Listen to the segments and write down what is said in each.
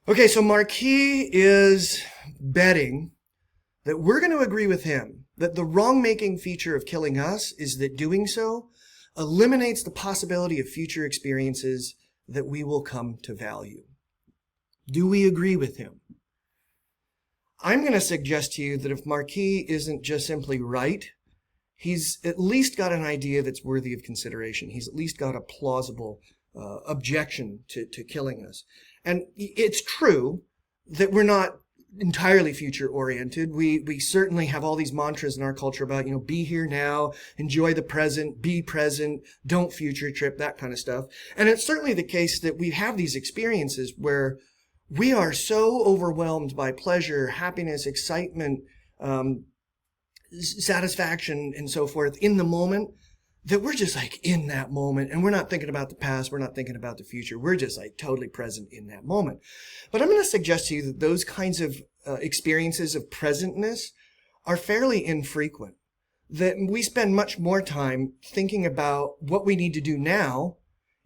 Okay, so Marquis is betting that we're going to agree with him that the wrong-making feature of killing us is that doing so eliminates the possibility of future experiences that we will come to value. Do we agree with him? I'm going to suggest to you that if Marquis isn't just simply right, he's at least got an idea that's worthy of consideration. He's at least got a plausible objection to killing us. And it's true that we're not entirely future oriented. We certainly have all these mantras in our culture about, be here now, enjoy the present, be present, don't future trip, that kind of stuff. And it's certainly the case that we have these experiences where we are so overwhelmed by pleasure, happiness, excitement, satisfaction, and so forth in the moment that we're just like in that moment, and we're not thinking about the past, we're not thinking about the future, we're just like totally present in that moment. But I'm going to suggest to you that those kinds of experiences of presentness are fairly infrequent, that we spend much more time thinking about what we need to do now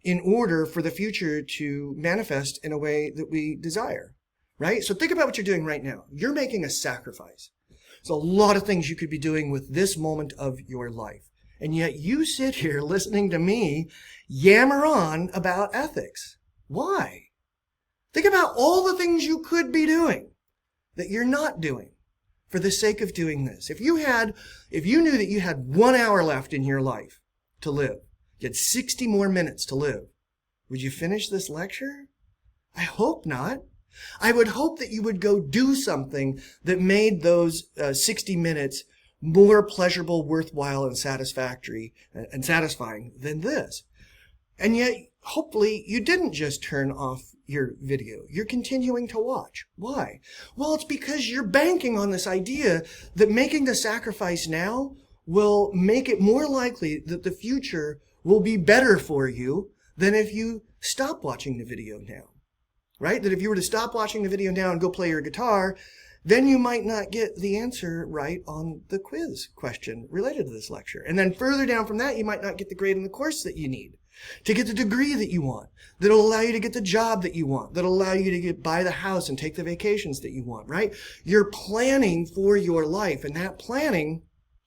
in order for the future to manifest in a way that we desire, right? So think about what you're doing right now. You're making a sacrifice. There's a lot of things you could be doing with this moment of your life. And yet you sit here listening to me yammer on about ethics. Why? Think about all the things you could be doing that you're not doing for the sake of doing this. If you knew that you had 1 hour left in your life to live, you had 60 more minutes to live, would you finish this lecture? I hope not. I would hope that you would go do something that made those 60 minutes more pleasurable, worthwhile, and satisfactory and satisfying than this. And yet, hopefully, you didn't just turn off your video. You're continuing to watch. Why? Well, it's because you're banking on this idea that making the sacrifice now will make it more likely that the future will be better for you than if you stop watching the video now. Right? That if you were to stop watching the video now and go play your guitar, then you might not get the answer right on the quiz question related to this lecture. And then further down from that, you might not get the grade in the course that you need to get the degree that you want, that'll allow you to get the job that you want, that'll allow you to buy the house and take the vacations that you want, right? You're planning for your life, and that planning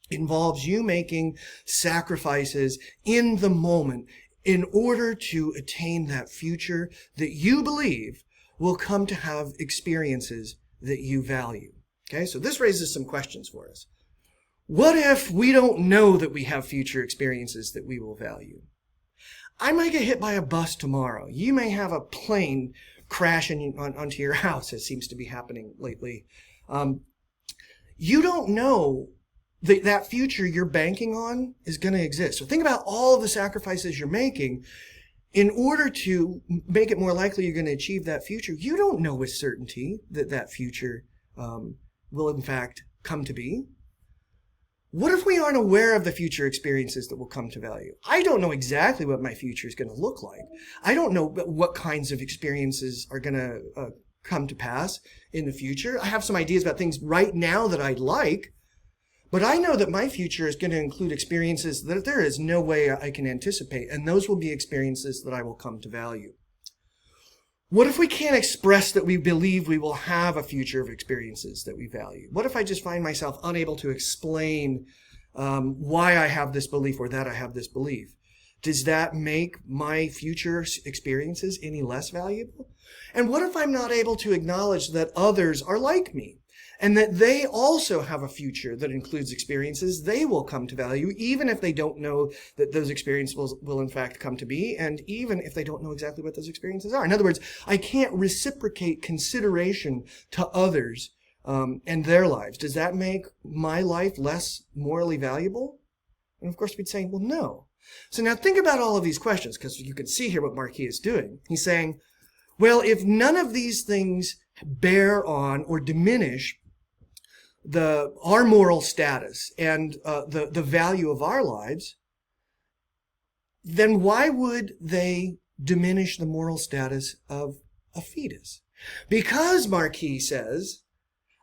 involves you making sacrifices in the moment in order to attain that future that you believe will come to have experiences that you value. Okay, so this raises some questions for us. What if we don't know that we have future experiences that we will value? I might get hit by a bus tomorrow. You may have a plane crash onto your house, as seems to be happening lately. You don't know that future you're banking on is going to exist. So think about all of the sacrifices you're making in order to make it more likely you're going to achieve that future. You don't know with certainty that that future will in fact come to be. What if we aren't aware of the future experiences that will come to value? I don't know exactly what my future is going to look like. I don't know what kinds of experiences are going to come to pass in the future. I have some ideas about things right now that I'd like, but I know that my future is going to include experiences that there is no way I can anticipate, and those will be experiences that I will come to value. What if we can't express that we believe we will have a future of experiences that we value? What if I just find myself unable to explain why I have this belief or that I have this belief? Does that make my future experiences any less valuable? And what if I'm not able to acknowledge that others are like me and that they also have a future that includes experiences they will come to value, even if they don't know that those experiences will in fact come to be, and even if they don't know exactly what those experiences are? In other words, I can't reciprocate consideration to others and their lives. Does that make my life less morally valuable? And of course we'd say, well, no. So now think about all of these questions, because you can see here what Marquis is doing. He's saying, well, if none of these things bear on or diminish our moral status and the value of our lives, then why would they diminish the moral status of a fetus? Because, Marquis says,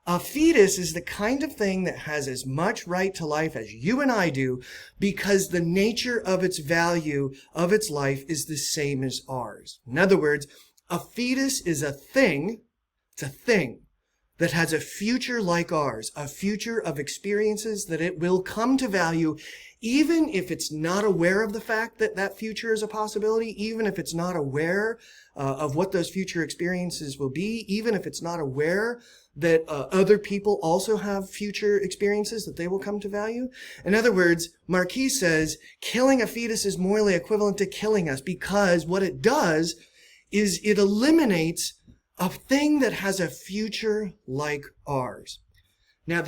a fetus is the kind of thing that has as much right to life as you and I do, because the nature of its value, of its life, is the same as ours. In other words, a fetus is a thing It's a thing that has a future like ours, a future of experiences that it will come to value, even if it's not aware of the fact that that future is a possibility, even if it's not aware of what those future experiences will be, even if it's not aware that other people also have future experiences that they will come to value. In other words, Marquis says killing a fetus is morally equivalent to killing us, because what it does is it eliminates a thing that has a future like ours. Now,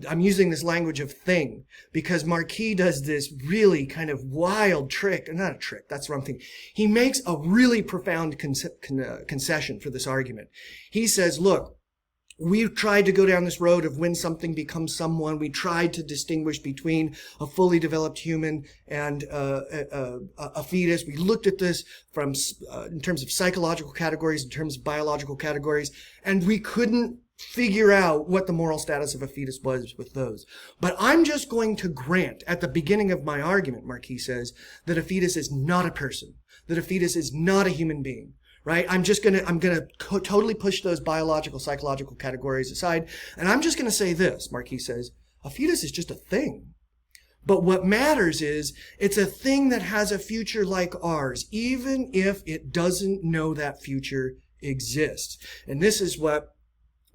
I'm using this language of thing because Marquis does this really kind of wild trick, not a trick, that's the wrong thing. He makes a really profound concession for this argument. He says, look, we've tried to go down this road of when something becomes someone. We tried to distinguish between a fully developed human and a fetus. We looked at this from in terms of psychological categories, in terms of biological categories, and we couldn't figure out what the moral status of a fetus was with those. But I'm just going to grant at the beginning of my argument, Marquis says, that a fetus is not a person, that a fetus is not a human being. Right? I'm gonna totally push those biological, psychological categories aside. And I'm just gonna say this, Marquis says, a fetus is just a thing. But what matters is it's a thing that has a future like ours, even if it doesn't know that future exists. And this is what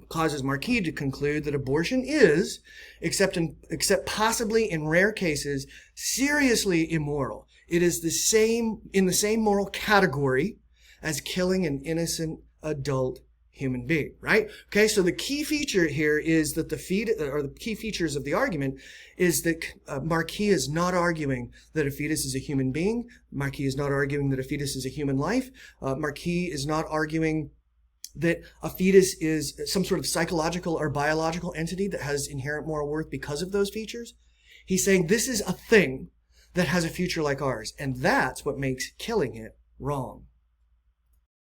causes Marquis to conclude that abortion is, except possibly in rare cases, seriously immoral. It is in the same moral category as killing an innocent adult human being, right? Okay, so the key feature here is that the key features of the argument is that Marquis is not arguing that a fetus is a human being. Marquis is not arguing that a fetus is a human life. Marquis is not arguing that a fetus is some sort of psychological or biological entity that has inherent moral worth because of those features. He's saying this is a thing that has a future like ours, and that's what makes killing it wrong.